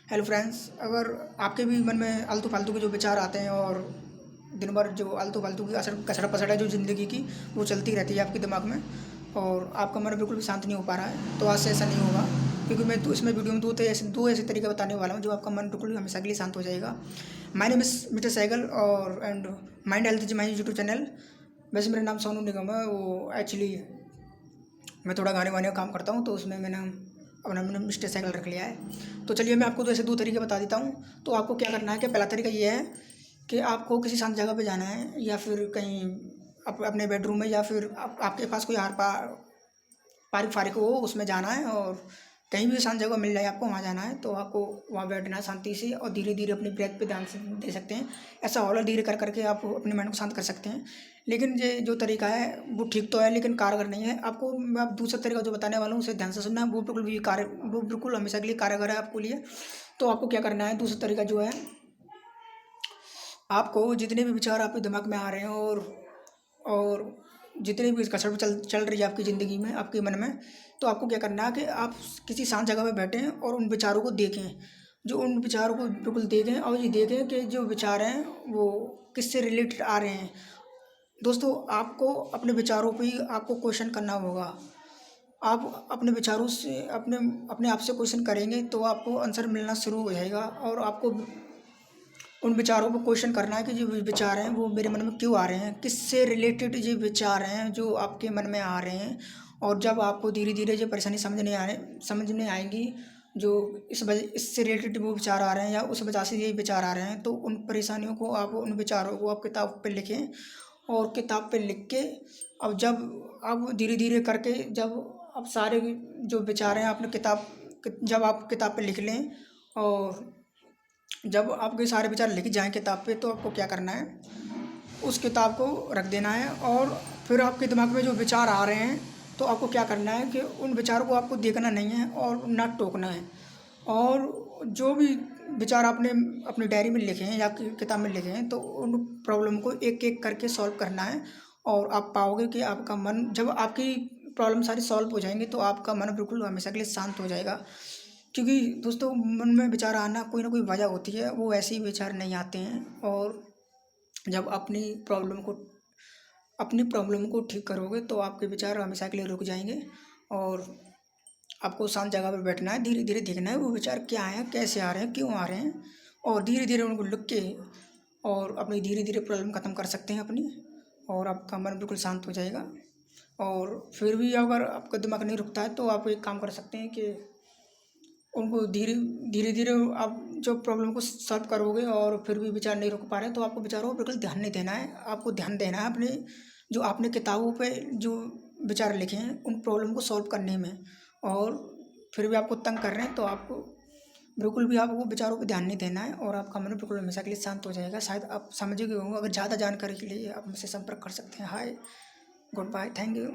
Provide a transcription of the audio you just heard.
Hello friends, अगर आपके भी मन में आलतू फालतू के जो विचार आते हैं और दिन भर जो आलतू फालतू की कसड़ पसड़ है जो ज़िंदगी की वो चलती रहती है आपके दिमाग में और आपका मन बिल्कुल भी शांत नहीं हो पा रहा है, तो आज से ऐसा नहीं होगा। क्योंकि मैं तो इसमें वीडियो में दो ऐसे तरीके बताने वाला हूँ जो आपका मन बिल्कुल हमेशा के लिए शांत हो जाएगा। My name is mister Sehgal और and mind health is my YouTube channel. वैसे मेरा नाम सोनू निगम है। वो एक्चुअली मैं थोड़ा गाने वाने का काम करता हूँ, तो उसमें मैंने मैंने मिस्टर साइकिल रख लिया है। तो चलिए मैं आपको तो ऐसे दो तरीके बता देता हूँ। तो आपको क्या करना है कि पहला तरीका ये है कि आपको किसी शांत जगह पे जाना है या फिर कहीं अपने बेडरूम में या फिर आपके पास कोई पारिक फारिक हो उसमें जाना है और कहीं भी शांत जगह मिल जाए आपको वहाँ जाना है। तो आपको वहाँ बैठना है शांति से और धीरे धीरे अपनी ब्रेथ पे ध्यान से दे सकते हैं। ऐसा हौला धीरे कर करके आप अपने माइंड को शांत कर सकते हैं। लेकिन ये जो तरीका है वो ठीक तो है लेकिन कारगर नहीं है। आपको मैं अब दूसरा तरीका जो बताने वाला हूँ उसे ध्यान से सुनना है। वो बिल्कुल हमेशा के लिए कारगर है आपके लिए। तो आपको क्या करना है, दूसरा तरीका जो है, आपको जितने भी विचार आपके दिमाग में आ रहे हैं और जितनी भी कसरत चल रही है आपकी ज़िंदगी में, आपके मन में, तो आपको क्या करना है कि आप किसी शांत जगह पे बैठें और उन विचारों को देखें। जो उन विचारों को बिल्कुल देखें और ये देखें कि जो विचार हैं वो किससे रिलेटेड आ रहे हैं। दोस्तों, आपको अपने विचारों पे ही आपको क्वेश्चन करना होगा। आप अपने विचारों से अपने अपने आप से क्वेश्चन करेंगे तो आपको आंसर मिलना शुरू हो जाएगा और आपको उन विचारों को क्वेश्चन करना है कि जो विचार हैं वो मेरे मन में क्यों आ रहे हैं, किससे रिलेटेड ये विचार हैं जो आपके मन में आ रहे हैं। और जब आपको धीरे धीरे ये परेशानी समझ में आएंगी, जो इस वजह इससे रिलेटेड वो विचार आ रहे हैं या उस वजह से ये विचार आ रहे हैं, तो उन परेशानियों को आप उन विचारों को आप किताब पे लिखें और किताब पे लिख के अब जब आप धीरे धीरे करके जब आप सारे जो विचार हैं आपने जब आप किताब पे लिख लें और जब आपके सारे विचार लिख जाएं किताब पे, तो आपको क्या करना है, उस किताब को रख देना है और फिर आपके दिमाग में जो विचार आ रहे हैं तो आपको क्या करना है कि उन विचारों को आपको देखना नहीं है और ना टोकना है। और जो भी विचार आपने अपनी डायरी में लिखे हैं या किताब में लिखे हैं तो उन प्रॉब्लम को एक एक करके सॉल्व करना है। और आप पाओगे कि आपका मन, जब आपकी प्रॉब्लम सारी सॉल्व हो जाएंगी तो आपका मन बिल्कुल हमेशा के लिए शांत हो जाएगा। क्योंकि दोस्तों, मन में विचार आना कोई ना कोई वजह होती है, वो ऐसे ही विचार नहीं आते हैं। और जब अपनी प्रॉब्लम को ठीक करोगे तो आपके विचार हमेशा के लिए रुक जाएंगे। और आपको शांत जगह पर बैठना है, धीरे धीरे देखना है वो विचार क्या हैं, कैसे आ रहे हैं, क्यों आ रहे हैं, और धीरे धीरे उनको लिख के और अपनी धीरे धीरे प्रॉब्लम ख़त्म कर सकते हैं अपनी। और आपका मन बिल्कुल शांत हो जाएगा। और फिर भी अगर आपका दिमाग नहीं रुकता है तो आप एक काम कर सकते हैं कि उनको धीरे धीरे आप जो प्रॉब्लम को सॉल्व करोगे और फिर भी विचार नहीं रोक पा रहे हैं तो आपको विचारों को बिल्कुल ध्यान नहीं देना है। आपको ध्यान देना है अपने जो आपने किताबों पे जो विचार लिखे हैं उन प्रॉब्लम को सॉल्व करने में। और फिर भी आपको तंग कर रहे हैं तो आपको बिल्कुल भी आपको विचारों पे ध्यान नहीं देना है और आपका मन बिल्कुल हमेशा के लिए शांत हो जाएगा। शायद आप समझ गए होंगे। अगर ज़्यादा जानकारी के लिए आप मुझसे संपर्क कर सकते हैं। हाय, गुड बाय, थैंक यू।